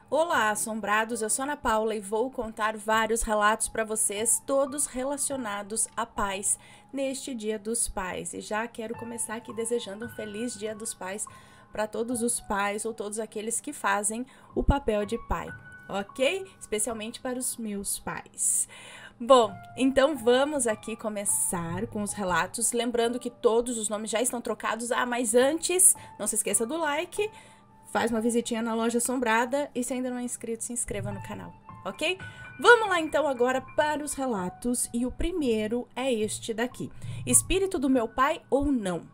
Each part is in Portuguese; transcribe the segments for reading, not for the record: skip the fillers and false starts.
Olá, assombrados! Eu sou Ana Paula e vou contar vários relatos para vocês, todos relacionados à paz neste Dia dos Pais. E já quero começar aqui desejando um feliz Dia dos Pais para todos os pais ou todos aqueles que fazem o papel de pai, ok? Especialmente para os meus pais. Bom, então vamos aqui começar com os relatos, lembrando que todos os nomes já estão trocados. Mas antes, não se esqueça do like. Faz uma visitinha na Loja Assombrada e se ainda não é inscrito, se inscreva no canal, ok? Vamos lá então agora para os relatos e o primeiro é este daqui. Espírito do meu pai ou não?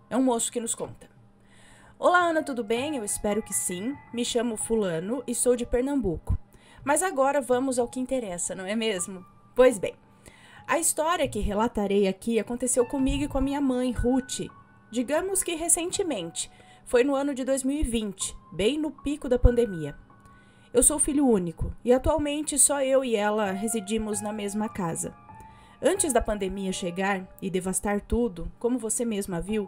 É um moço que nos conta. Olá, Ana, tudo bem? Eu espero que sim. Me chamo Fulano e sou de Pernambuco. Mas agora vamos ao que interessa, não é mesmo? Pois bem, a história que relatarei aqui aconteceu comigo e com a minha mãe, Ruth. Digamos que recentemente. Foi no ano de 2020, bem no pico da pandemia. Eu sou filho único e atualmente só eu e ela residimos na mesma casa. Antes da pandemia chegar e devastar tudo, como você mesma viu,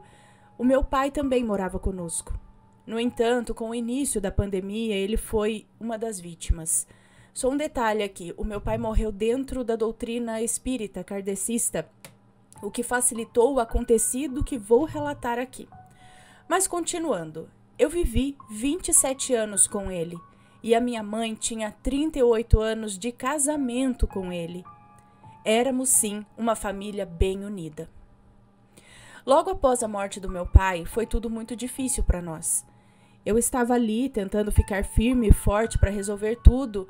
o meu pai também morava conosco. No entanto, com o início da pandemia, ele foi uma das vítimas. Só um detalhe aqui, o meu pai morreu dentro da doutrina espírita kardecista, o que facilitou o acontecido que vou relatar aqui. Mas continuando, eu vivi 27 anos com ele e a minha mãe tinha 38 anos de casamento com ele. Éramos sim uma família bem unida. Logo após a morte do meu pai, foi tudo muito difícil para nós. Eu estava ali tentando ficar firme e forte para resolver tudo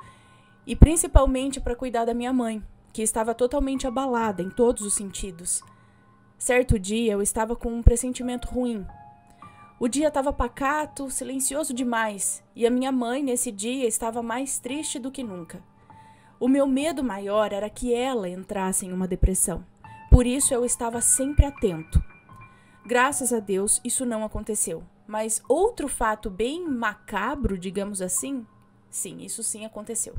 e principalmente para cuidar da minha mãe, que estava totalmente abalada em todos os sentidos. Certo dia eu estava com um pressentimento ruim. O dia estava pacato, silencioso demais, e a minha mãe, nesse dia, estava mais triste do que nunca. O meu medo maior era que ela entrasse em uma depressão. Por isso, eu estava sempre atento. Graças a Deus, isso não aconteceu. Mas outro fato bem macabro, digamos assim, sim, isso sim aconteceu.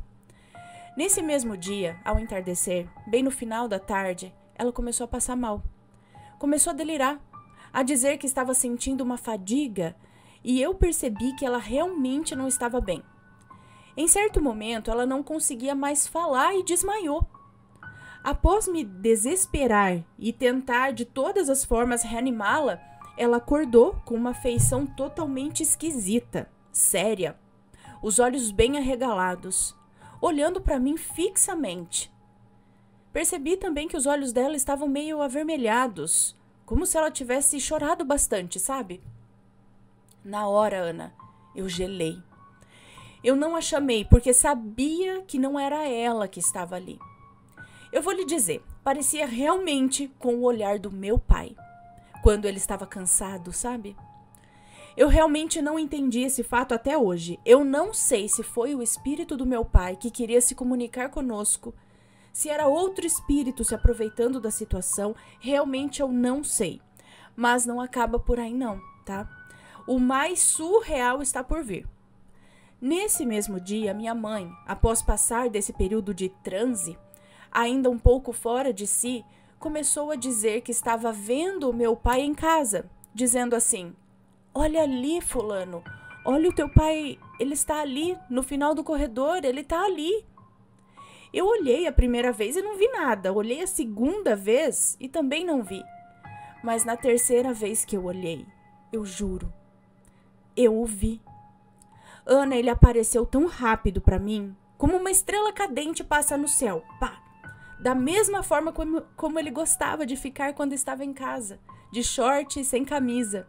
Nesse mesmo dia, ao entardecer, bem no final da tarde, ela começou a passar mal. Começou a delirar. A dizer que estava sentindo uma fadiga e eu percebi que ela realmente não estava bem. Em certo momento, ela não conseguia mais falar e desmaiou. Após me desesperar e tentar de todas as formas reanimá-la, ela acordou com uma feição totalmente esquisita, séria, os olhos bem arregalados, olhando para mim fixamente. Percebi também que os olhos dela estavam meio avermelhados, como se ela tivesse chorado bastante, sabe? Na hora, Ana, eu gelei. Eu não a chamei porque sabia que não era ela que estava ali. Eu vou lhe dizer, parecia realmente com o olhar do meu pai, quando ele estava cansado, sabe? Eu realmente não entendi esse fato até hoje. Eu não sei se foi o espírito do meu pai que queria se comunicar conosco, se era outro espírito se aproveitando da situação, realmente eu não sei. Mas não acaba por aí não, tá? O mais surreal está por vir. Nesse mesmo dia, minha mãe, após passar desse período de transe, ainda um pouco fora de si, começou a dizer que estava vendo o meu pai em casa, dizendo assim: "Olha ali, fulano, olha o teu pai, ele está ali, no final do corredor, ele está ali." Eu olhei a primeira vez e não vi nada. Olhei a segunda vez e também não vi. Mas na terceira vez que eu olhei, eu juro, eu o vi. Ana, ele apareceu tão rápido para mim, como uma estrela cadente passa no céu. Pá! Da mesma forma como ele gostava de ficar quando estava em casa, de short e sem camisa.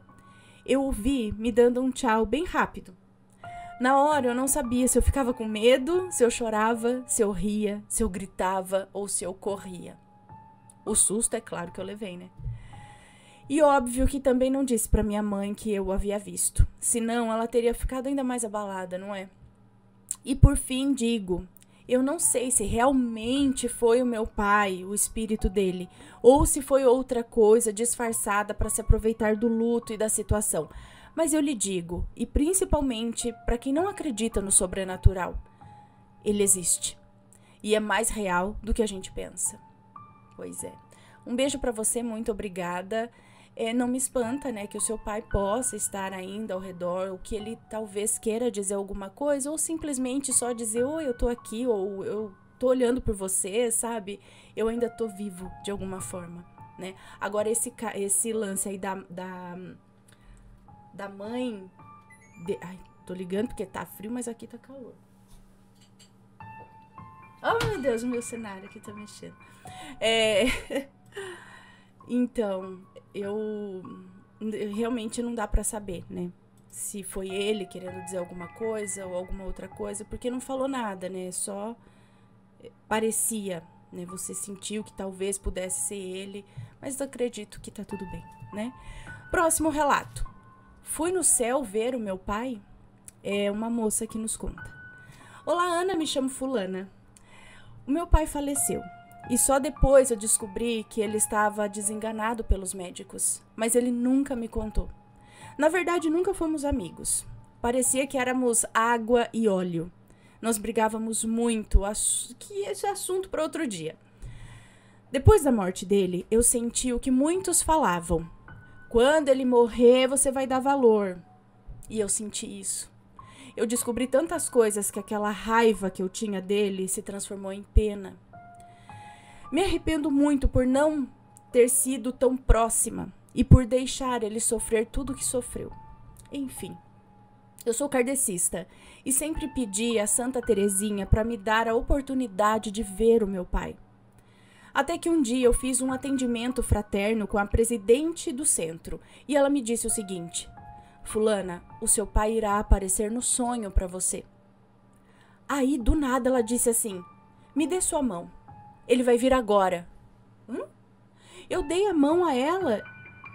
Eu o vi me dando um tchau bem rápido. Na hora eu não sabia se eu ficava com medo, se eu chorava, se eu ria, se eu gritava ou se eu corria. O susto é claro que eu levei, né? E óbvio que também não disse para minha mãe que eu o havia visto. Senão ela teria ficado ainda mais abalada, não é? E por fim digo, eu não sei se realmente foi o meu pai, o espírito dele, ou se foi outra coisa disfarçada para se aproveitar do luto e da situação. Mas eu lhe digo, e principalmente para quem não acredita no sobrenatural, ele existe. E é mais real do que a gente pensa. Pois é. Um beijo para você, muito obrigada. Não me espanta, né, que o seu pai possa estar ainda ao redor, ou que ele talvez queira dizer alguma coisa, ou simplesmente só dizer, oi, eu tô aqui, ou eu tô olhando por você, sabe? Eu ainda tô vivo, de alguma forma, né? Agora, esse lance aí da mãe... Ai, tô ligando porque tá frio, mas aqui tá calor. Oh, meu Deus, o meu cenário aqui tá mexendo. Então, eu realmente não dá pra saber, né? Se foi ele querendo dizer alguma coisa ou alguma outra coisa, porque não falou nada, né? Só parecia, né? Você sentiu que talvez pudesse ser ele, mas eu acredito que tá tudo bem, né? Próximo relato. Fui no céu ver o meu pai? É uma moça que nos conta. Olá, Ana, me chamo fulana. O meu pai faleceu. E só depois eu descobri que ele estava desenganado pelos médicos, mas ele nunca me contou. Na verdade, nunca fomos amigos. Parecia que éramos água e óleo. Nós brigávamos muito, que esse é assunto para outro dia. Depois da morte dele, eu senti o que muitos falavam. Quando ele morrer, você vai dar valor. E eu senti isso. Eu descobri tantas coisas que aquela raiva que eu tinha dele se transformou em pena. Me arrependo muito por não ter sido tão próxima e por deixar ele sofrer tudo o que sofreu. Enfim, eu sou kardecista e sempre pedi a Santa Teresinha para me dar a oportunidade de ver o meu pai. Até que um dia eu fiz um atendimento fraterno com a presidente do centro e ela me disse o seguinte: fulana, o seu pai irá aparecer no sonho para você. Aí, do nada, ela disse assim: me dê sua mão. Ele vai vir agora. Eu dei a mão a ela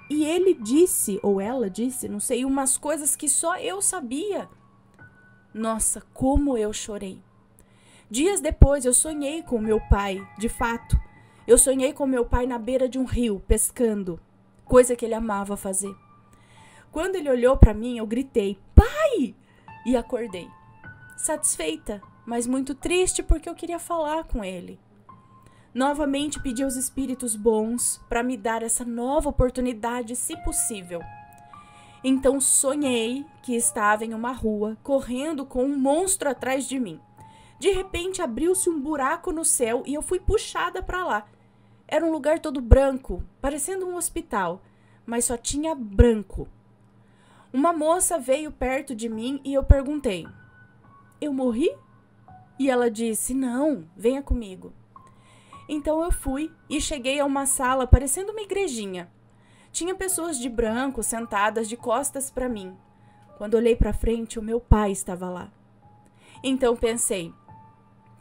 e ele disse, ou ela disse, não sei, umas coisas que só eu sabia. Nossa, como eu chorei. Dias depois eu sonhei com meu pai, de fato. Eu sonhei com meu pai na beira de um rio, pescando, coisa que ele amava fazer. Quando ele olhou para mim, eu gritei, pai! E acordei. Satisfeita, mas muito triste porque eu queria falar com ele. Novamente pedi aos espíritos bons para me dar essa nova oportunidade, se possível. Então sonhei que estava em uma rua, correndo com um monstro atrás de mim. De repente abriu-se um buraco no céu e eu fui puxada para lá. Era um lugar todo branco, parecendo um hospital, mas só tinha branco. Uma moça veio perto de mim e eu perguntei: eu morri? E ela disse: não, venha comigo. Então eu fui e cheguei a uma sala parecendo uma igrejinha. Tinha pessoas de branco sentadas de costas para mim. Quando olhei para frente, o meu pai estava lá. Então pensei: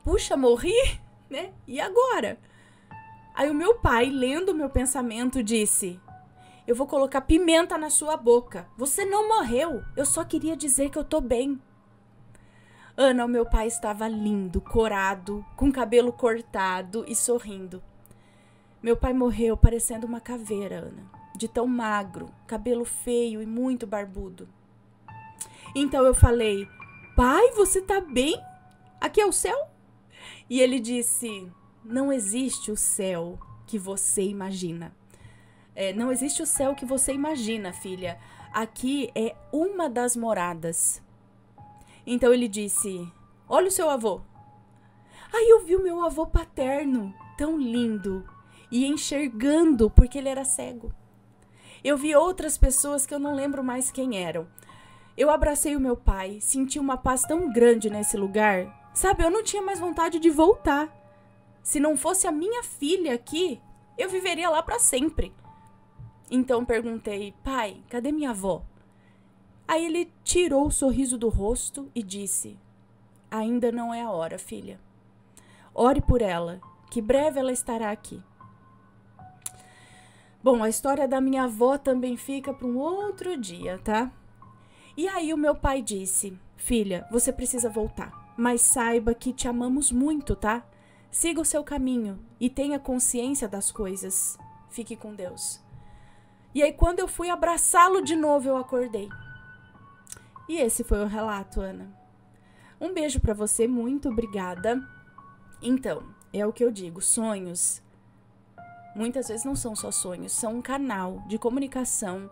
puxa, morri, né? E agora? Aí o meu pai, lendo o meu pensamento, disse: eu vou colocar pimenta na sua boca. Você não morreu. Eu só queria dizer que eu tô bem. Ana, o meu pai estava lindo, corado, com cabelo cortado e sorrindo. Meu pai morreu parecendo uma caveira, Ana, de tão magro, cabelo feio e muito barbudo. Então eu falei: pai, você tá bem? Aqui é o céu? E ele disse: não existe o céu que você imagina. Não existe o céu que você imagina, filha. Aqui é uma das moradas. Então ele disse: olha o seu avô. Aí eu vi o meu avô paterno, tão lindo, e enxergando porque ele era cego. Eu vi outras pessoas que eu não lembro mais quem eram. Eu abracei o meu pai, senti uma paz tão grande nesse lugar. Sabe, eu não tinha mais vontade de voltar. Se não fosse a minha filha aqui, eu viveria lá para sempre. Então perguntei: pai, cadê minha avó? Aí ele tirou o sorriso do rosto e disse: ainda não é a hora, filha. Ore por ela, que breve ela estará aqui. Bom, a história da minha avó também fica para um outro dia, tá? E aí o meu pai disse: filha, você precisa voltar, mas saiba que te amamos muito, tá? Siga o seu caminho e tenha consciência das coisas. Fique com Deus. E aí quando eu fui abraçá-lo de novo, eu acordei. E esse foi o relato, Ana. Um beijo pra você, muito obrigada. Então, é o que eu digo, sonhos muitas vezes não são só sonhos, são um canal de comunicação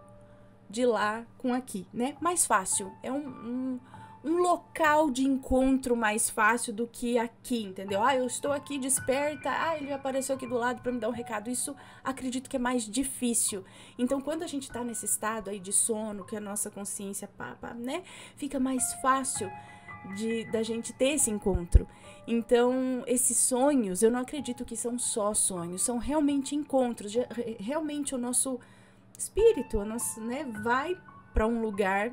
de lá com aqui, né? Mais fácil, é um local de encontro mais fácil do que aqui, entendeu? Eu estou aqui desperta, ele apareceu aqui do lado para me dar um recado. Isso acredito que é mais difícil. Então, quando a gente tá nesse estado aí de sono, que a nossa consciência, né, fica mais fácil da gente ter esse encontro. Então, esses sonhos, eu não acredito que são só sonhos, são realmente encontros, realmente o nosso espírito, né, vai para um lugar.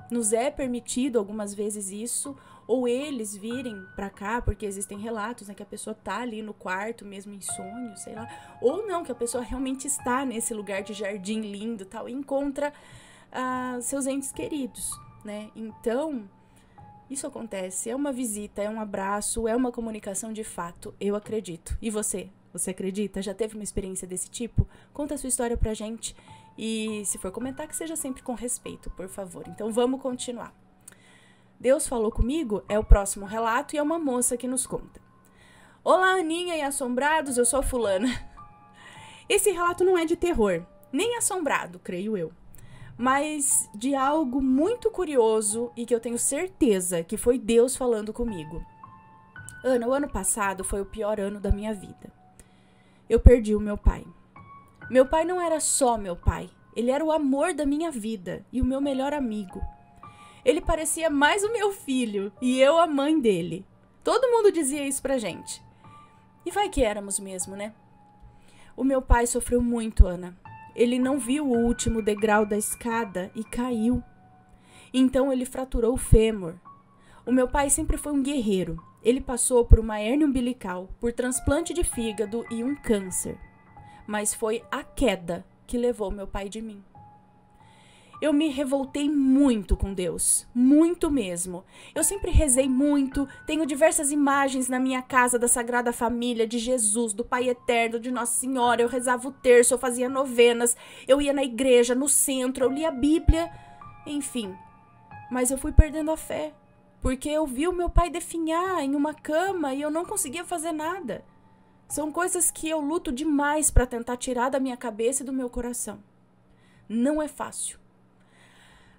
Nos é permitido algumas vezes isso, ou eles virem pra cá, porque existem relatos, né, que a pessoa tá ali no quarto, mesmo em sonho, sei lá, ou não, que a pessoa realmente está nesse lugar de jardim lindo, tal, e encontra seus entes queridos, né? Então, isso acontece, é uma visita, é um abraço, é uma comunicação de fato, eu acredito. E você? Você acredita? Já teve uma experiência desse tipo? Conta a sua história pra gente. E se for comentar, que seja sempre com respeito, por favor. Então, vamos continuar. Deus falou comigo é o próximo relato e é uma moça que nos conta. Olá, Aninha e assombrados, eu sou a fulana. Esse relato não é de terror, nem assombrado, creio eu, mas de algo muito curioso e que eu tenho certeza que foi Deus falando comigo. Ana, o ano passado foi o pior ano da minha vida. Eu perdi o meu pai. Meu pai não era só meu pai, ele era o amor da minha vida e o meu melhor amigo. Ele parecia mais o meu filho e eu a mãe dele. Todo mundo dizia isso pra gente. E vai que éramos mesmo, né? O meu pai sofreu muito, Ana. Ele não viu o último degrau da escada e caiu. Então ele fraturou o fêmur. O meu pai sempre foi um guerreiro. Ele passou por uma hérnia umbilical, por transplante de fígado e um câncer. Mas foi a queda que levou meu pai de mim. Eu me revoltei muito com Deus, muito mesmo. Eu sempre rezei muito, tenho diversas imagens na minha casa da Sagrada Família, de Jesus, do Pai Eterno, de Nossa Senhora. Eu rezava o terço, eu fazia novenas, eu ia na igreja, no centro, eu lia a Bíblia, enfim. Mas eu fui perdendo a fé, porque eu vi o meu pai definhar em uma cama e eu não conseguia fazer nada. São coisas que eu luto demais para tentar tirar da minha cabeça e do meu coração. Não é fácil.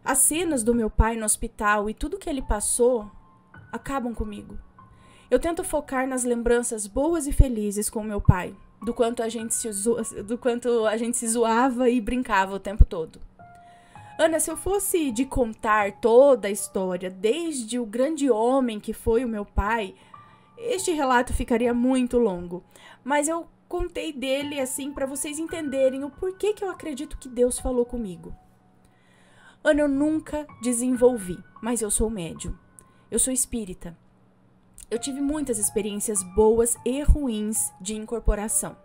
As cenas do meu pai no hospital e tudo que ele passou acabam comigo. Eu tento focar nas lembranças boas e felizes com meu pai, do quanto a gente se zoava e brincava o tempo todo. Ana, se eu fosse de contar toda a história, desde o grande homem que foi o meu pai, este relato ficaria muito longo, mas eu contei dele assim para vocês entenderem o porquê que eu acredito que Deus falou comigo. Ana, eu nunca desenvolvi, mas eu sou médium. Eu sou espírita. Eu tive muitas experiências boas e ruins de incorporação.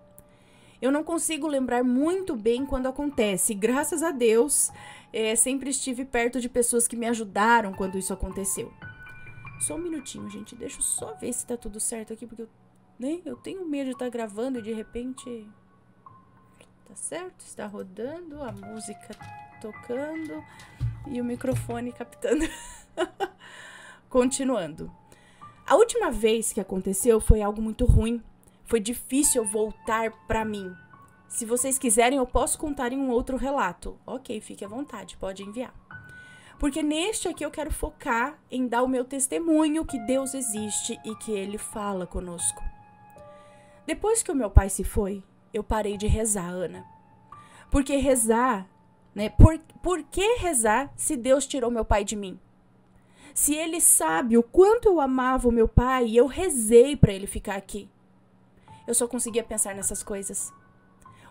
Eu não consigo lembrar muito bem quando acontece. Graças a Deus, sempre estive perto de pessoas que me ajudaram quando isso aconteceu. Só um minutinho, gente. Deixa eu só ver se tá tudo certo aqui, porque eu tenho medo de estar gravando e de repente... Tá certo? Está rodando, a música tocando e o microfone captando. Continuando. A última vez que aconteceu foi algo muito ruim. Foi difícil eu voltar pra mim. Se vocês quiserem, eu posso contar em um outro relato. Ok, fique à vontade, pode enviar. Porque neste aqui eu quero focar em dar o meu testemunho que Deus existe e que Ele fala conosco. Depois que o meu pai se foi, eu parei de rezar, Ana. Porque rezar, né? Por que rezar se Deus tirou meu pai de mim? Se Ele sabe o quanto eu amava o meu pai e eu rezei para ele ficar aqui. Eu só conseguia pensar nessas coisas.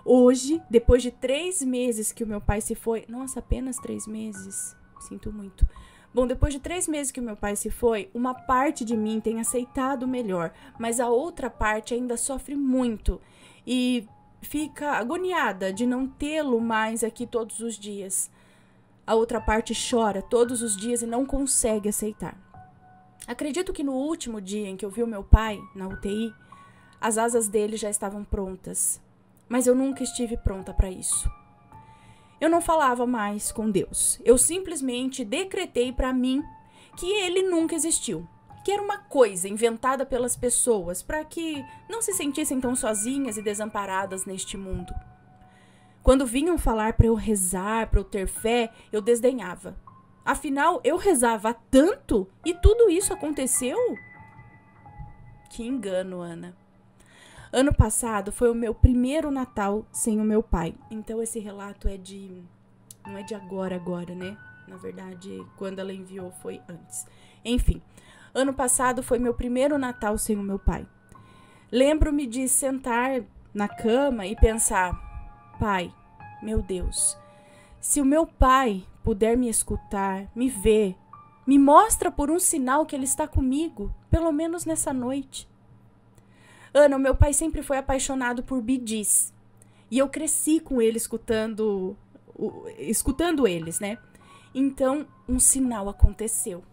Hoje, depois de 3 meses que o meu pai se foi... Nossa, apenas 3 meses... Sinto muito. Bom, depois de 3 meses que o meu pai se foi, uma parte de mim tem aceitado melhor, mas a outra parte ainda sofre muito e fica agoniada de não tê-lo mais aqui todos os dias. A outra parte chora todos os dias e não consegue aceitar. Acredito que no último dia em que eu vi o meu pai na UTI, as asas dele já estavam prontas, mas eu nunca estive pronta para isso. Eu não falava mais com Deus. Eu simplesmente decretei para mim que ele nunca existiu, que era uma coisa inventada pelas pessoas para que não se sentissem tão sozinhas e desamparadas neste mundo. Quando vinham falar para eu rezar, para eu ter fé, eu desdenhava. Afinal, eu rezava tanto e tudo isso aconteceu? Que engano, Ana. Ano passado foi o meu primeiro Natal sem o meu pai. Então esse relato não é de agora, né? Na verdade, quando ela enviou foi antes. Enfim, ano passado foi meu primeiro Natal sem o meu pai. Lembro-me de sentar na cama e pensar: pai, meu Deus, se o meu pai puder me escutar, me ver, me mostra por um sinal que ele está comigo, pelo menos nessa noite. Ana, o meu pai sempre foi apaixonado por Bee Gees. E eu cresci com ele escutando eles, né? Então, um sinal aconteceu.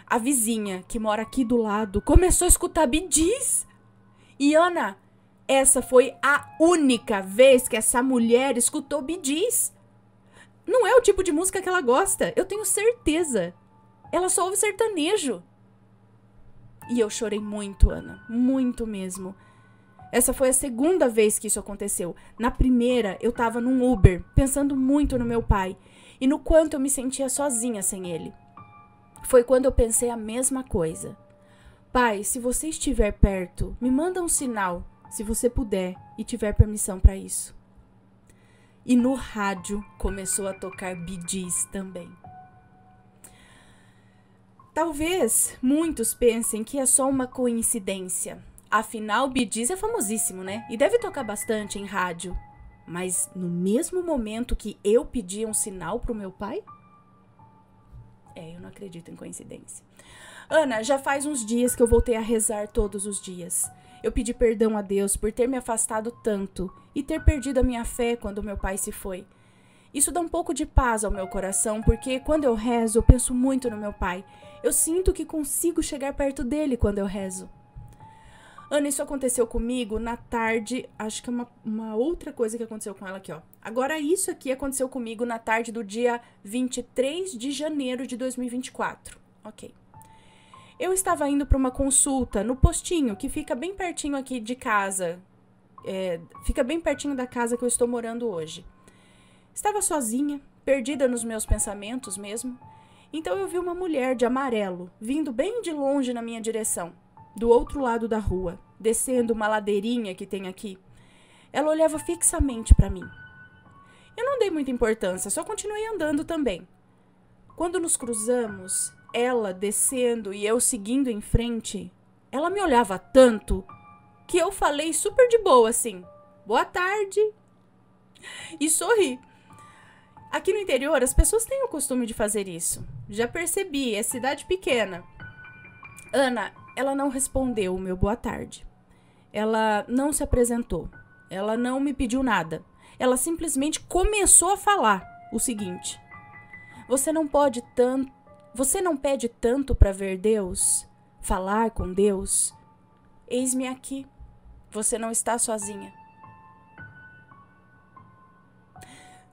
A vizinha, que mora aqui do lado, começou a escutar Bee Gees. E, Ana, essa foi a única vez que essa mulher escutou Bee Gees. Não é o tipo de música que ela gosta, eu tenho certeza. Ela só ouve sertanejo. E eu chorei muito, Ana, muito mesmo. Essa foi a segunda vez que isso aconteceu. Na primeira, eu tava num Uber, pensando muito no meu pai e no quanto eu me sentia sozinha sem ele. Foi quando eu pensei a mesma coisa. Pai, se você estiver perto, me manda um sinal, se você puder e tiver permissão para isso. E no rádio começou a tocar Bee Gees também. Talvez muitos pensem que é só uma coincidência. Afinal, Bee Gees é famosíssimo, né? E deve tocar bastante em rádio. Mas no mesmo momento que eu pedi um sinal pro meu pai? Eu não acredito em coincidência. Ana, já faz uns dias que eu voltei a rezar todos os dias. Eu pedi perdão a Deus por ter me afastado tanto e ter perdido a minha fé quando meu pai se foi. Isso dá um pouco de paz ao meu coração, porque quando eu rezo, eu penso muito no meu pai. Eu sinto que consigo chegar perto dele quando eu rezo. Ana, isso aconteceu comigo na tarde, acho que é uma outra coisa que aconteceu com ela aqui, ó. Agora, isso aqui aconteceu comigo na tarde do dia 23 de janeiro de 2024. Ok. Eu estava indo para uma consulta no postinho, que fica bem pertinho aqui de casa. Fica bem pertinho da casa que eu estou morando hoje. Estava sozinha, perdida nos meus pensamentos mesmo. Então eu vi uma mulher de amarelo, vindo bem de longe na minha direção, do outro lado da rua, descendo uma ladeirinha que tem aqui. Ela olhava fixamente para mim. Eu não dei muita importância, só continuei andando também. Quando nos cruzamos, ela descendo e eu seguindo em frente, ela me olhava tanto que eu falei super de boa assim: boa tarde, e sorri. Aqui no interior, as pessoas têm o costume de fazer isso. Já percebi, é cidade pequena. Ana, ela não respondeu o meu boa tarde. Ela não se apresentou. Ela não me pediu nada. Ela simplesmente começou a falar o seguinte: Você não pede tanto para ver Deus, falar com Deus? Eis-me aqui. Você não está sozinha.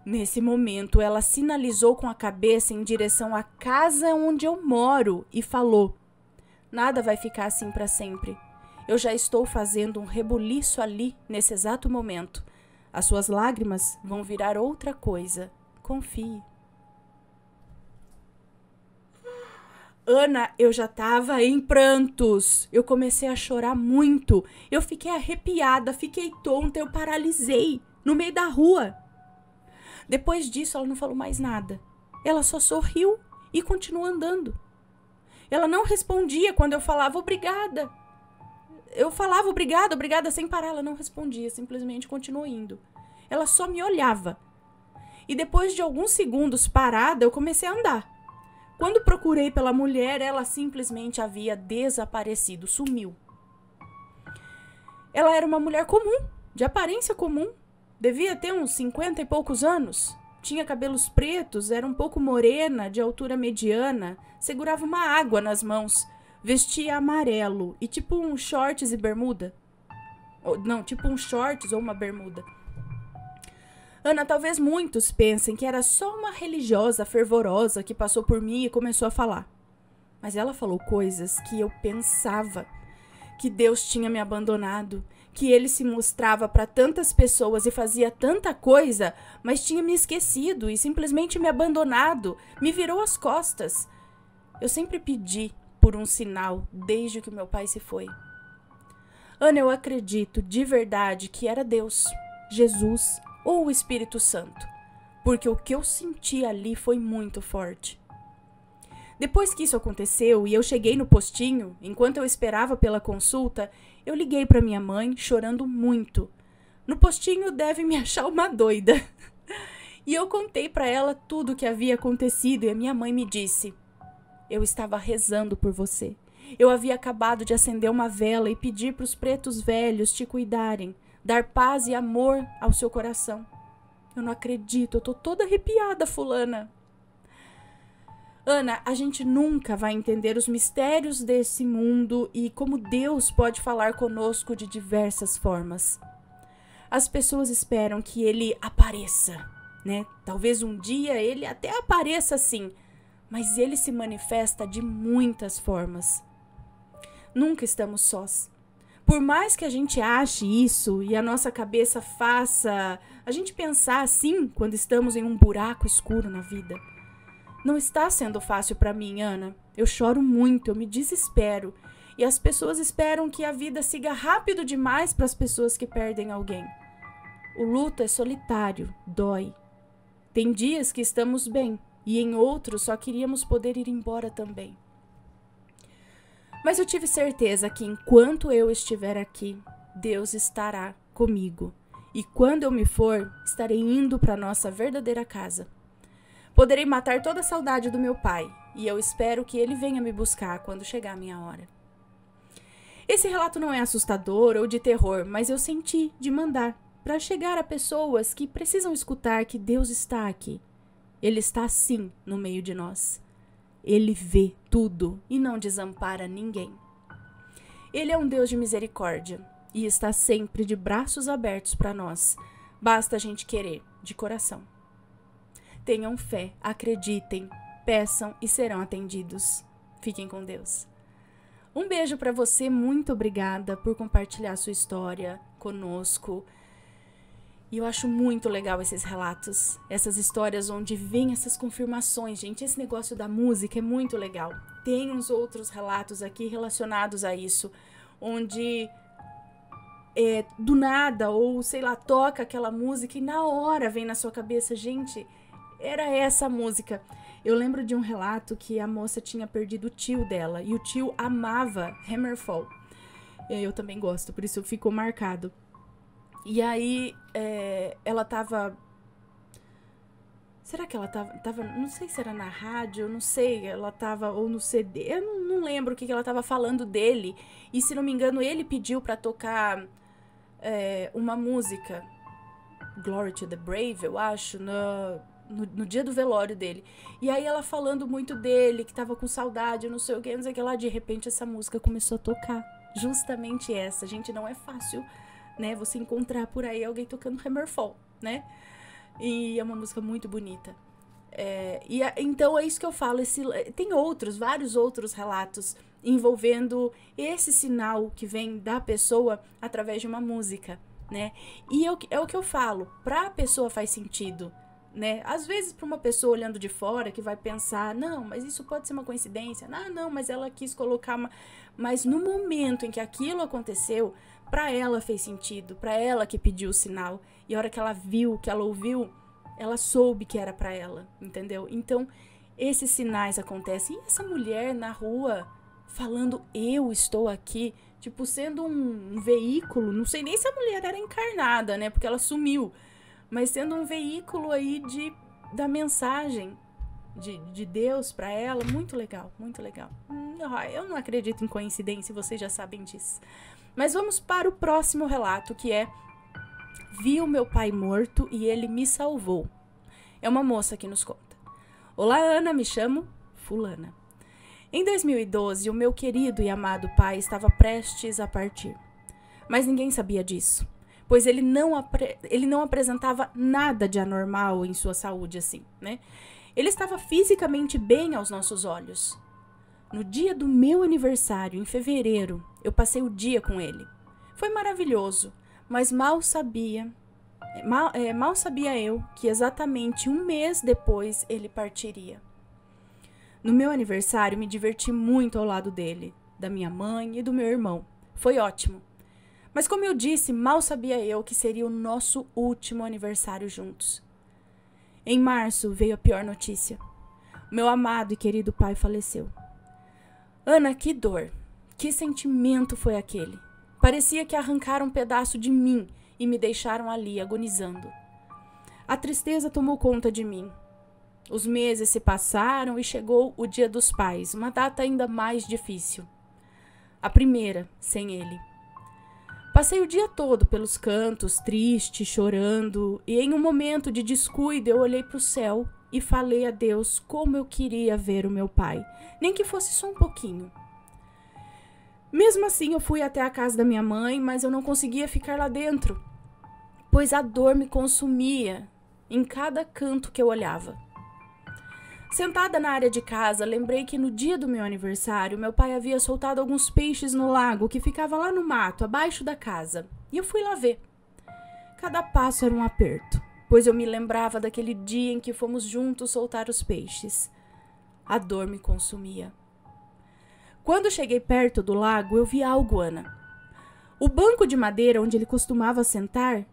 Nesse momento, ela sinalizou com a cabeça em direção à casa onde eu moro e falou: Nada vai ficar assim para sempre. Eu já estou fazendo um rebuliço ali nesse exato momento. As suas lágrimas vão virar outra coisa. Confie. Ana, eu já estava em prantos. Eu comecei a chorar muito. Eu fiquei arrepiada, fiquei tonta, eu paralisei no meio da rua. Depois disso, ela não falou mais nada. Ela só sorriu e continuou andando. Ela não respondia quando eu falava obrigada. Eu falava obrigada, sem parar. Ela não respondia, simplesmente continuou indo. Ela só me olhava. E depois de alguns segundos parada, eu comecei a andar. Quando procurei pela mulher, ela simplesmente havia desaparecido, sumiu. Ela era uma mulher comum, de aparência comum. Devia ter uns 50 e poucos anos. Tinha cabelos pretos, era um pouco morena, de altura mediana, segurava uma água nas mãos, vestia amarelo e tipo um shorts e bermuda. Não, tipo um shorts ou uma bermuda. Ana, talvez muitos pensem que era só uma religiosa fervorosa que passou por mim e começou a falar. Mas ela falou coisas que eu pensava que Deus tinha me abandonado, que ele se mostrava para tantas pessoas e fazia tanta coisa, mas tinha me esquecido e simplesmente me abandonado, me virou as costas. Eu sempre pedi por um sinal desde que meu pai se foi. Ana, eu acredito de verdade que era Deus, Jesus ou o Espírito Santo, porque o que eu senti ali foi muito forte. Depois que isso aconteceu e eu cheguei no postinho, enquanto eu esperava pela consulta, eu liguei para minha mãe chorando muito. No postinho deve me achar uma doida. E eu contei para ela tudo o que havia acontecido e a minha mãe me disse: eu estava rezando por você. Eu havia acabado de acender uma vela e pedir para os pretos velhos te cuidarem, dar paz e amor ao seu coração. Eu não acredito, eu tô toda arrepiada, fulana. Ana, a gente nunca vai entender os mistérios desse mundo e como Deus pode falar conosco de diversas formas. As pessoas esperam que ele apareça, né? Talvez um dia ele até apareça sim, mas ele se manifesta de muitas formas. Nunca estamos sós. Por mais que a gente ache isso e a nossa cabeça faça a gente pensar assim quando estamos em um buraco escuro na vida, não está sendo fácil para mim, Ana. Eu choro muito, eu me desespero. E as pessoas esperam que a vida siga rápido demais para as pessoas que perdem alguém. O luto é solitário, dói. Tem dias que estamos bem e em outros só queríamos poder ir embora também. Mas eu tive certeza que enquanto eu estiver aqui, Deus estará comigo. E quando eu me for, estarei indo para nossa verdadeira casa. Poderei matar toda a saudade do meu pai, e eu espero que ele venha me buscar quando chegar a minha hora. Esse relato não é assustador ou de terror, mas eu senti de mandar para chegar a pessoas que precisam escutar que Deus está aqui. Ele está sim no meio de nós. Ele vê tudo e não desampara ninguém. Ele é um Deus de misericórdia e está sempre de braços abertos para nós. Basta a gente querer, de coração. Tenham fé, acreditem, peçam e serão atendidos. Fiquem com Deus. Um beijo para você, muito obrigada por compartilhar sua história conosco. E eu acho muito legal esses relatos, essas histórias onde vem essas confirmações, gente. Esse negócio da música é muito legal. Tem uns outros relatos aqui relacionados a isso, onde do nada, ou sei lá, toca aquela música e na hora vem na sua cabeça, gente, era essa a música. Eu lembro de um relato que a moça tinha perdido o tio dela e o tio amava Hammerfall. Eu também gosto, por isso ficou marcado. E aí, ela tava... Será que ela tava... Não sei se era na rádio, não sei. Ela tava... Ou no CD. Eu não lembro o que ela tava falando dele. E, se não me engano, ele pediu pra tocar uma música. Glory to the Brave, eu acho. No dia do velório dele. E aí, ela falando muito dele, que tava com saudade, não sei o que, não sei o que lá. De repente, essa música começou a tocar. Justamente essa. Gente, não é fácil, né, você encontrar por aí alguém tocando Hammerfall, né? E é uma música muito bonita. Então é isso que eu falo. Tem vários outros relatos envolvendo esse sinal que vem da pessoa através de uma música, né? E é o que eu falo. Pra pessoa faz sentido, né? Às vezes para uma pessoa olhando de fora que vai pensar, não, mas isso pode ser uma coincidência. Não, mas ela quis colocar uma... Mas no momento em que aquilo aconteceu, pra ela fez sentido, pra ela que pediu o sinal. E a hora que ela viu, que ela ouviu, ela soube que era pra ela, entendeu? Então, esses sinais acontecem. E essa mulher na rua falando, eu estou aqui, tipo, sendo um veículo, não sei nem se a mulher era encarnada, né? Porque ela sumiu. Mas sendo um veículo aí da mensagem de Deus pra ela, muito legal, muito legal. Eu não acredito em coincidência, vocês já sabem disso. Mas vamos para o próximo relato, que é: vi o meu pai morto e ele me salvou. É uma moça que nos conta. Olá, Ana, me chamo fulana. Em 2012, o meu querido e amado pai estava prestes a partir. Mas ninguém sabia disso, pois ele não apresentava nada de anormal em sua saúde, assim, né? Ele estava fisicamente bem aos nossos olhos. No dia do meu aniversário, em fevereiro, eu passei o dia com ele. Foi maravilhoso, mas mal sabia eu que exatamente um mês depois ele partiria. No meu aniversário, me diverti muito ao lado dele, da minha mãe e do meu irmão. Foi ótimo. Mas como eu disse, mal sabia eu que seria o nosso último aniversário juntos. Em março veio a pior notícia. Meu amado e querido pai faleceu. Ana, que dor, que sentimento foi aquele? Parecia que arrancaram um pedaço de mim e me deixaram ali, agonizando. A tristeza tomou conta de mim. Os meses se passaram e chegou o Dia dos Pais, uma data ainda mais difícil. A primeira, sem ele. Passei o dia todo pelos cantos, triste, chorando, e em um momento de descuido eu olhei para o céu e falei a Deus como eu queria ver o meu pai, nem que fosse só um pouquinho. Mesmo assim, eu fui até a casa da minha mãe, mas eu não conseguia ficar lá dentro, pois a dor me consumia em cada canto que eu olhava. Sentada na área de casa, lembrei que no dia do meu aniversário, meu pai havia soltado alguns peixes no lago que ficava lá no mato, abaixo da casa, e eu fui lá ver. Cada passo era um aperto, pois eu me lembrava daquele dia em que fomos juntos soltar os peixes. A dor me consumia. Quando cheguei perto do lago, eu vi algo, Ana. O banco de madeira onde ele costumava sentar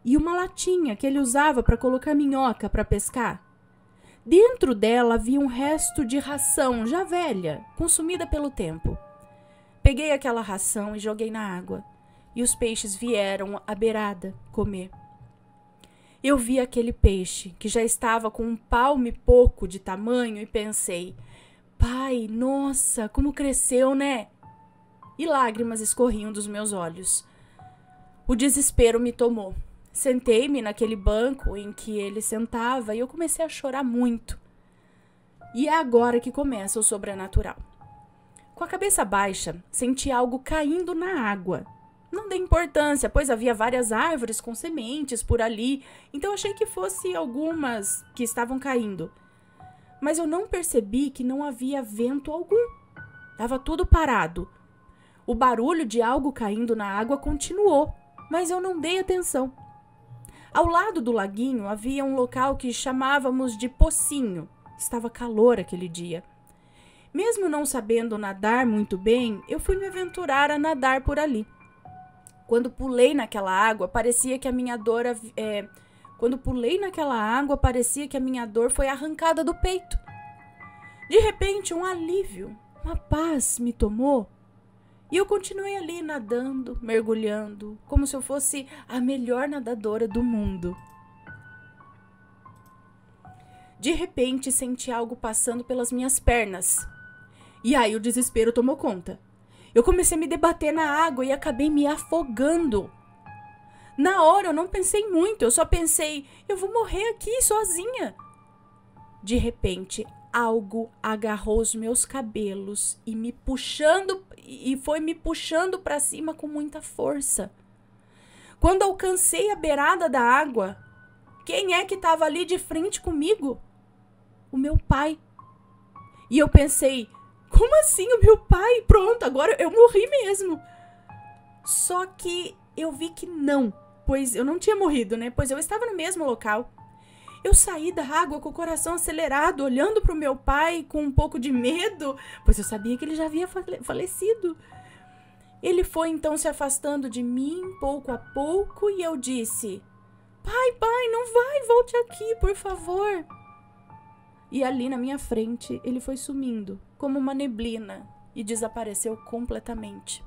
e uma latinha que ele usava para colocar minhoca para pescar. Dentro dela havia um resto de ração já velha, consumida pelo tempo. Peguei aquela ração e joguei na água, e os peixes vieram à beirada comer. Eu vi aquele peixe, que já estava com um palmo e pouco de tamanho, e pensei: pai, nossa, como cresceu, né? E lágrimas escorriam dos meus olhos. O desespero me tomou. Sentei-me naquele banco em que ele sentava e eu comecei a chorar muito. E é agora que começa o sobrenatural. Com a cabeça baixa, senti algo caindo na água. Não dei importância, pois havia várias árvores com sementes por ali, então achei que fosse algumas que estavam caindo. Mas eu não percebi que não havia vento algum. Estava tudo parado. O barulho de algo caindo na água continuou, mas eu não dei atenção. Ao lado do laguinho havia um local que chamávamos de pocinho. Estava calor aquele dia. Mesmo não sabendo nadar muito bem, eu fui me aventurar a nadar por ali. Quando pulei naquela água, parecia que a minha dor foi arrancada do peito. De repente, um alívio, uma paz me tomou. E eu continuei ali nadando, mergulhando, como se eu fosse a melhor nadadora do mundo. De repente, senti algo passando pelas minhas pernas. E aí o desespero tomou conta. Eu comecei a me debater na água e acabei me afogando. Na hora eu não pensei muito, eu só pensei: eu vou morrer aqui sozinha. De repente, algo agarrou os meus cabelos e foi me puxando para cima com muita força. Quando alcancei a beirada da água, quem é que estava ali de frente comigo? O meu pai. E eu pensei: como assim o meu pai? Pronto, agora eu morri mesmo. Só que eu vi que não, pois eu não tinha morrido, né? Pois eu estava no mesmo local. Eu saí da água com o coração acelerado, olhando para o meu pai com um pouco de medo, pois eu sabia que ele já havia falecido. Ele foi então se afastando de mim, pouco a pouco, e eu disse: pai, não vai, volte aqui, por favor. E ali na minha frente, ele foi sumindo, como uma neblina, e desapareceu completamente.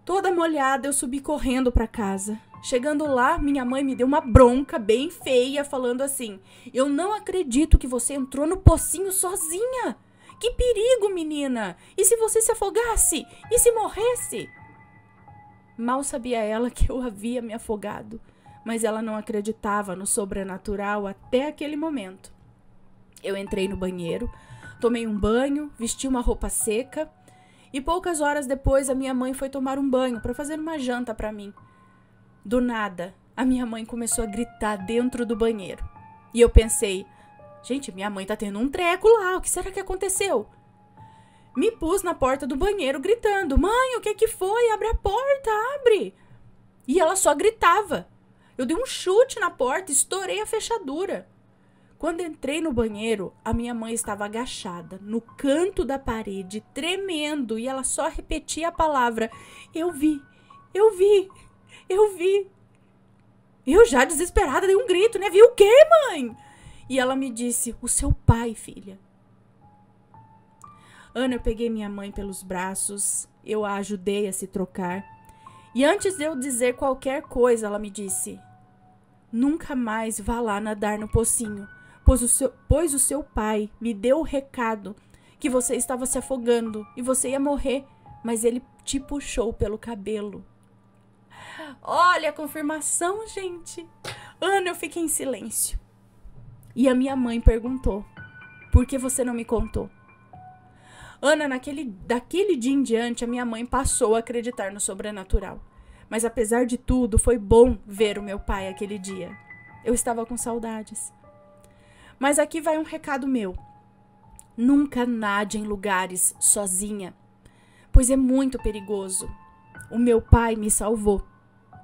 Toda molhada, eu subi correndo para casa. Chegando lá, minha mãe me deu uma bronca bem feia, falando assim: eu não acredito que você entrou no pocinho sozinha. Que perigo, menina! E se você se afogasse? E se morresse? Mal sabia ela que eu havia me afogado, mas ela não acreditava no sobrenatural até aquele momento. Eu entrei no banheiro, tomei um banho, vesti uma roupa seca e poucas horas depois a minha mãe foi tomar um banho para fazer uma janta para mim. Do nada, a minha mãe começou a gritar dentro do banheiro. E eu pensei: gente, minha mãe tá tendo um treco lá, o que será que aconteceu? Me pus na porta do banheiro gritando: mãe, o que que foi? Abre a porta, abre! E ela só gritava. Eu dei um chute na porta, estourei a fechadura. Quando entrei no banheiro, a minha mãe estava agachada, no canto da parede, tremendo, e ela só repetia a palavra: eu vi, eu vi, eu vi. Eu já desesperada dei um grito, né? Viu o quê, mãe? E ela me disse: o seu pai, filha. Ana, eu peguei minha mãe pelos braços, eu a ajudei a se trocar. E antes de eu dizer qualquer coisa, ela me disse: nunca mais vá lá nadar no pocinho, pois o seu pai me deu o recado que você estava se afogando e você ia morrer, mas ele te puxou pelo cabelo. Olha a confirmação, gente. Ana, eu fiquei em silêncio. E a minha mãe perguntou: por que você não me contou? Ana, daquele dia em diante, a minha mãe passou a acreditar no sobrenatural. Mas apesar de tudo, foi bom ver o meu pai aquele dia. Eu estava com saudades. Mas aqui vai um recado meu. Nunca nade em lugares sozinha, pois é muito perigoso. O meu pai me salvou.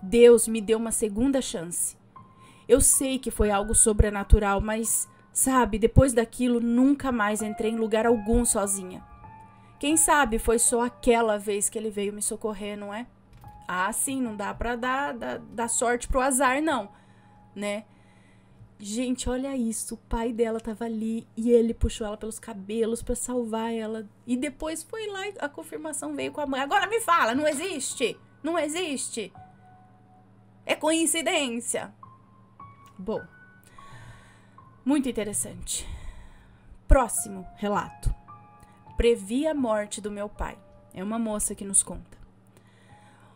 Deus me deu uma segunda chance. Eu sei que foi algo sobrenatural, mas, sabe, depois daquilo, nunca mais entrei em lugar algum sozinha. Quem sabe foi só aquela vez que ele veio me socorrer, não é? Ah, sim, não dá pra dar sorte pro azar, não, né? Gente, olha isso, o pai dela tava ali e ele puxou ela pelos cabelos pra salvar ela. E depois foi lá e a confirmação veio com a mãe. Agora me fala, não existe, não existe. É coincidência. Bom, muito interessante. Próximo relato. Previ a morte do meu pai. É uma moça que nos conta.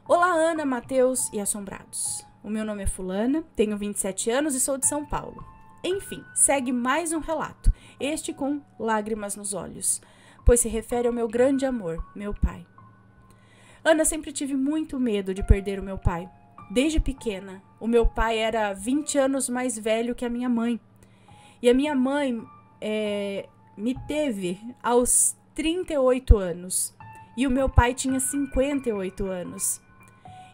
Olá, Ana, Matheus e assombrados. O meu nome é fulana, tenho 27 anos e sou de São Paulo. Enfim, segue mais um relato, este com lágrimas nos olhos, pois se refere ao meu grande amor, meu pai. Ana, sempre tive muito medo de perder o meu pai. Desde pequena, o meu pai era 20 anos mais velho que a minha mãe. E a minha mãe me teve aos 38 anos. E o meu pai tinha 58 anos.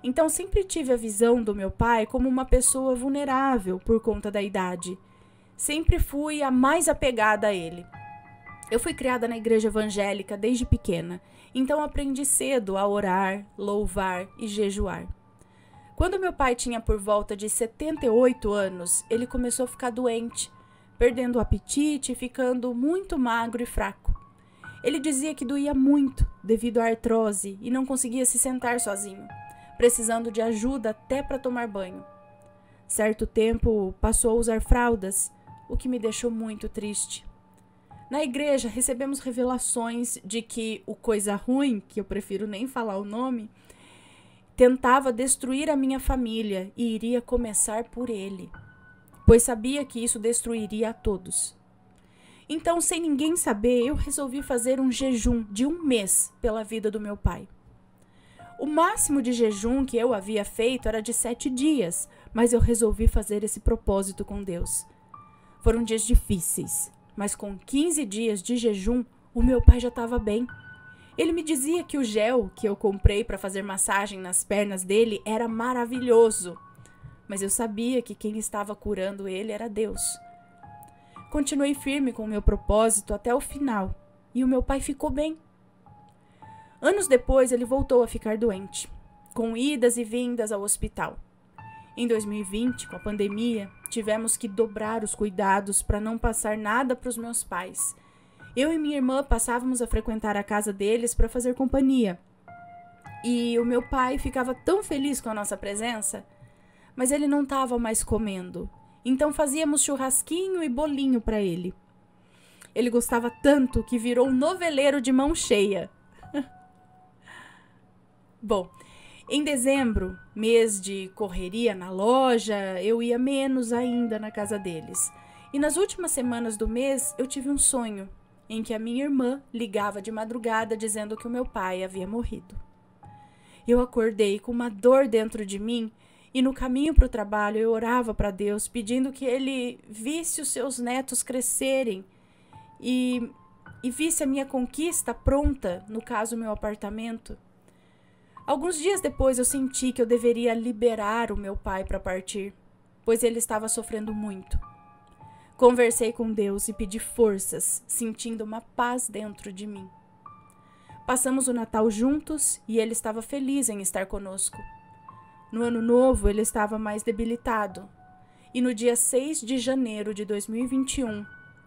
Então sempre tive a visão do meu pai como uma pessoa vulnerável por conta da idade. Sempre fui a mais apegada a ele. Eu fui criada na igreja evangélica desde pequena. Então aprendi cedo a orar, louvar e jejuar. Quando meu pai tinha por volta de 78 anos, ele começou a ficar doente, perdendo o apetite e ficando muito magro e fraco. Ele dizia que doía muito devido à artrose e não conseguia se sentar sozinho, precisando de ajuda até para tomar banho. Certo tempo passou a usar fraldas, o que me deixou muito triste. Na igreja recebemos revelações de que o coisa ruim, que eu prefiro nem falar o nome, tentava destruir a minha família e iria começar por ele, pois sabia que isso destruiria a todos. Então, sem ninguém saber, eu resolvi fazer um jejum de 1 mês pela vida do meu pai. O máximo de jejum que eu havia feito era de 7 dias, mas eu resolvi fazer esse propósito com Deus. Foram dias difíceis, mas com 15 dias de jejum, o meu pai já estava bem. Ele me dizia que o gel que eu comprei para fazer massagem nas pernas dele era maravilhoso, mas eu sabia que quem estava curando ele era Deus. Continuei firme com o meu propósito até o final, e o meu pai ficou bem. Anos depois, ele voltou a ficar doente, com idas e vindas ao hospital. Em 2020, com a pandemia, tivemos que dobrar os cuidados para não passar nada para os meus pais. Eu e minha irmã passávamos a frequentar a casa deles para fazer companhia. E o meu pai ficava tão feliz com a nossa presença, mas ele não estava mais comendo. Então fazíamos churrasquinho e bolinho para ele. Ele gostava tanto que virou um noveleiro de mão cheia. Bom, em dezembro, mês de correria na loja, eu ia menos ainda na casa deles. E nas últimas semanas do mês, eu tive um sonho em que a minha irmã ligava de madrugada dizendo que o meu pai havia morrido. Eu acordei com uma dor dentro de mim e no caminho para o trabalho eu orava para Deus pedindo que ele visse os seus netos crescerem e e visse a minha conquista pronta, no caso, meu apartamento. Alguns dias depois eu senti que eu deveria liberar o meu pai para partir, pois ele estava sofrendo muito. Conversei com Deus e pedi forças, sentindo uma paz dentro de mim. Passamos o Natal juntos e ele estava feliz em estar conosco. No Ano Novo, ele estava mais debilitado. E no dia 6 de janeiro de 2021,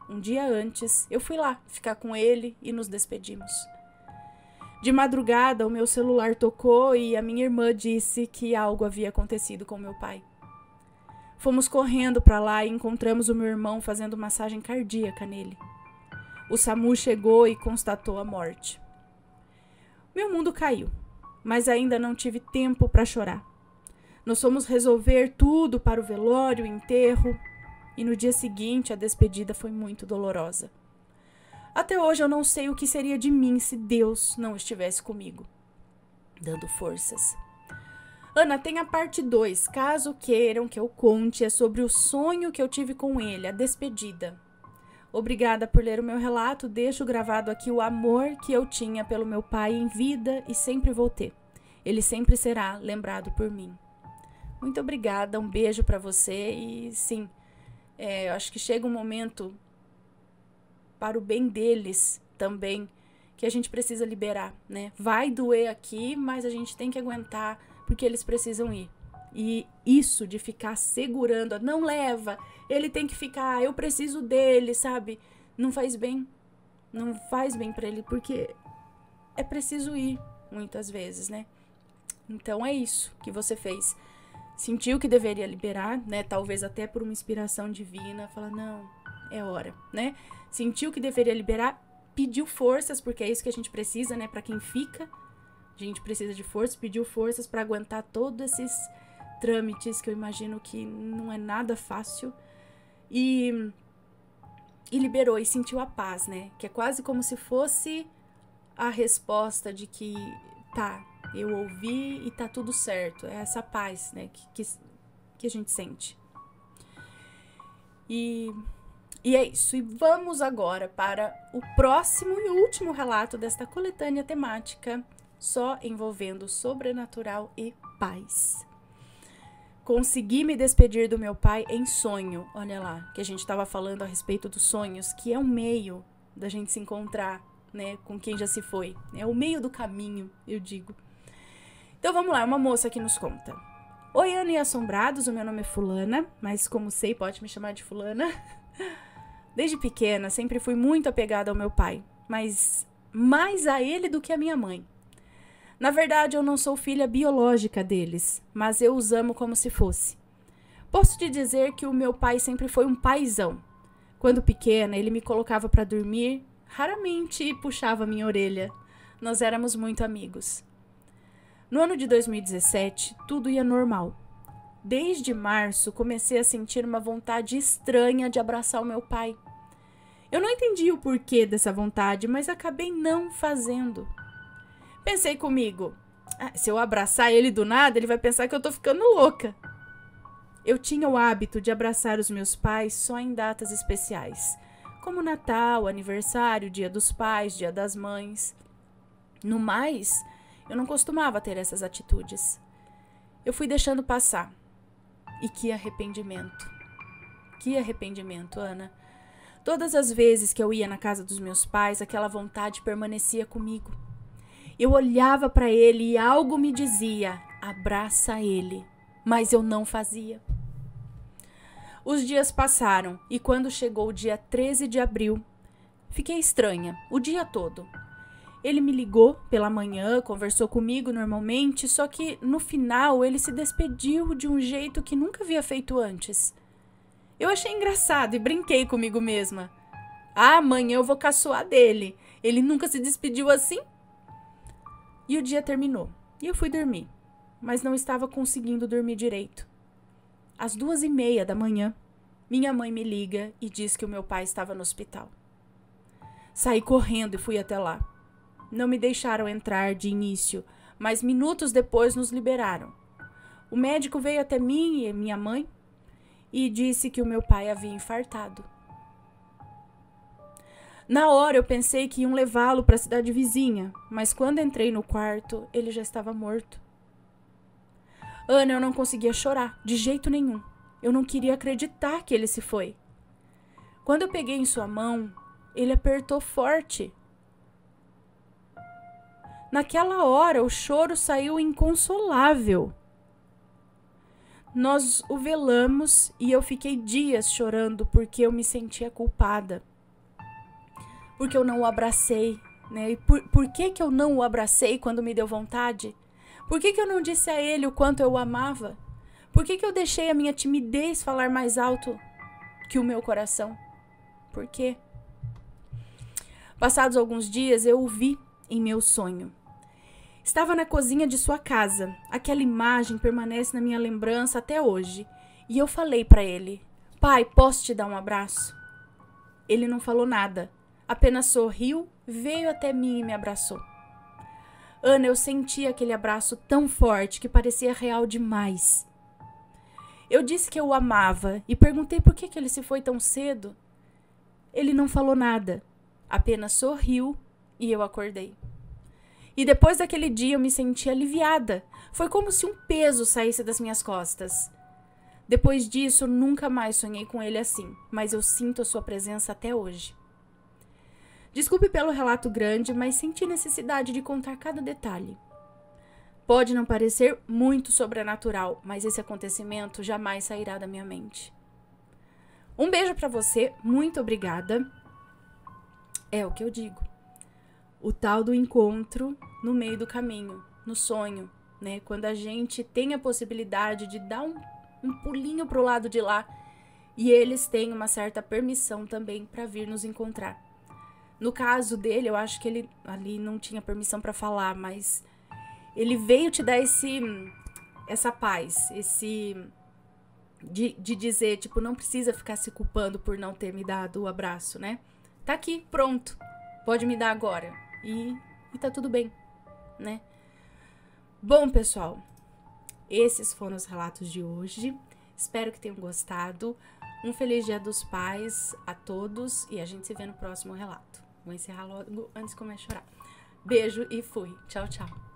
um dia antes, eu fui lá ficar com ele e nos despedimos. De madrugada, o meu celular tocou e a minha irmã disse que algo havia acontecido com meu pai. Fomos correndo para lá e encontramos o meu irmão fazendo massagem cardíaca nele. O SAMU chegou e constatou a morte. Meu mundo caiu, mas ainda não tive tempo para chorar. Nós fomos resolver tudo para o velório, o enterro, e no dia seguinte a despedida foi muito dolorosa. Até hoje eu não sei o que seria de mim se Deus não estivesse comigo, dando forças. Ana, tem a parte 2, caso queiram que eu conte, é sobre o sonho que eu tive com ele, a despedida. Obrigada por ler o meu relato, deixo gravado aqui o amor que eu tinha pelo meu pai em vida e sempre vou ter. Ele sempre será lembrado por mim. Muito obrigada, um beijo para você e sim, eu acho que chega um momento para o bem deles também que a gente precisa liberar, né? Vai doer aqui, mas a gente tem que aguentar porque eles precisam ir. E isso de ficar segurando, não leva, ele tem que ficar, eu preciso dele, sabe? Não faz bem. Não faz bem para ele porque é preciso ir muitas vezes, né? Então é isso que você fez. Sentiu que deveria liberar, né? Talvez até por uma inspiração divina, fala, não, é hora, né? Sentiu que deveria liberar, pediu forças, porque é isso que a gente precisa, né? Para quem fica, a gente precisa de forças, pediu forças para aguentar todos esses trâmites que eu imagino que não é nada fácil. E liberou e sentiu a paz, né? Que é quase como se fosse a resposta de que tá, eu ouvi e tá tudo certo. É essa paz, né? Que a gente sente. E é isso. E vamos agora para o próximo e último relato desta coletânea temática, só envolvendo sobrenatural e paz. Consegui me despedir do meu pai em sonho. Olha lá, que a gente estava falando a respeito dos sonhos, que é um meio da gente se encontrar, né, com quem já se foi. É o meio do caminho, eu digo. Então vamos lá, uma moça que nos conta. Oi, Ana e Assombrados, o meu nome é Fulana, mas como sei, pode me chamar de Fulana. Desde pequena, sempre fui muito apegada ao meu pai, mas mais a ele do que a minha mãe. Na verdade, eu não sou filha biológica deles, mas eu os amo como se fosse. Posso te dizer que o meu pai sempre foi um paizão. Quando pequena, ele me colocava para dormir, raramente puxava minha orelha. Nós éramos muito amigos. No ano de 2017, tudo ia normal. Desde março, comecei a sentir uma vontade estranha de abraçar o meu pai. Eu não entendi o porquê dessa vontade, mas acabei não fazendo. Pensei comigo, se eu abraçar ele do nada, ele vai pensar que eu tô ficando louca. Eu tinha o hábito de abraçar os meus pais só em datas especiais, como Natal, aniversário, Dia dos Pais, Dia das Mães. No mais, eu não costumava ter essas atitudes. Eu fui deixando passar. E que arrependimento. Que arrependimento, Ana. Todas as vezes que eu ia na casa dos meus pais, aquela vontade permanecia comigo. Eu olhava para ele e algo me dizia, abraça ele, mas eu não fazia. Os dias passaram e quando chegou o dia 13 de abril, fiquei estranha o dia todo. Ele me ligou pela manhã, conversou comigo normalmente, só que no final ele se despediu de um jeito que nunca havia feito antes. Eu achei engraçado e brinquei comigo mesma. Amanhã eu vou caçoar dele. Ele nunca se despediu assim? E o dia terminou. E eu fui dormir. Mas não estava conseguindo dormir direito. Às 2h30 da manhã, minha mãe me liga e diz que o meu pai estava no hospital. Saí correndo e fui até lá. Não me deixaram entrar de início, mas minutos depois nos liberaram. O médico veio até mim e minha mãe e disse que o meu pai havia infartado. Na hora eu pensei que iam levá-lo para a cidade vizinha, mas quando entrei no quarto, ele já estava morto. Ana, eu não conseguia chorar, de jeito nenhum. Eu não queria acreditar que ele se foi. Quando eu peguei em sua mão, ele apertou forte. Naquela hora, o choro saiu inconsolável. Nós o velamos e eu fiquei dias chorando porque eu me sentia culpada. Porque eu não o abracei, né? E por que eu não o abracei quando me deu vontade? Por que eu não disse a ele o quanto eu o amava? Por que eu deixei a minha timidez falar mais alto que o meu coração? Por quê? Passados alguns dias, eu o vi em meu sonho. Estava na cozinha de sua casa. Aquela imagem permanece na minha lembrança até hoje. E eu falei para ele: pai, posso te dar um abraço? Ele não falou nada. Apenas sorriu, veio até mim e me abraçou. Ana, eu senti aquele abraço tão forte que parecia real demais. Eu disse que eu o amava e perguntei por que ele se foi tão cedo. Ele não falou nada, apenas sorriu e eu acordei. E depois daquele dia eu me senti aliviada. Foi como se um peso saísse das minhas costas. Depois disso, eu nunca mais sonhei com ele assim, mas eu sinto a sua presença até hoje. Desculpe pelo relato grande, mas senti necessidade de contar cada detalhe. Pode não parecer muito sobrenatural, mas esse acontecimento jamais sairá da minha mente. Um beijo pra você, muito obrigada. É o que eu digo. O tal do encontro no meio do caminho, no sonho, né? Quando a gente tem a possibilidade de dar um pulinho pro lado de lá e eles têm uma certa permissão também para vir nos encontrar. No caso dele, eu acho que ele ali não tinha permissão para falar, mas ele veio te dar essa paz, de dizer, tipo, não precisa ficar se culpando por não ter me dado o abraço, né? Tá aqui, pronto, pode me dar agora. E tá tudo bem, né? Bom, pessoal, esses foram os relatos de hoje. Espero que tenham gostado. Um feliz Dia dos Pais a todos e a gente se vê no próximo relato. Vou encerrar logo antes de começar a chorar. Beijo e fui. Tchau, tchau.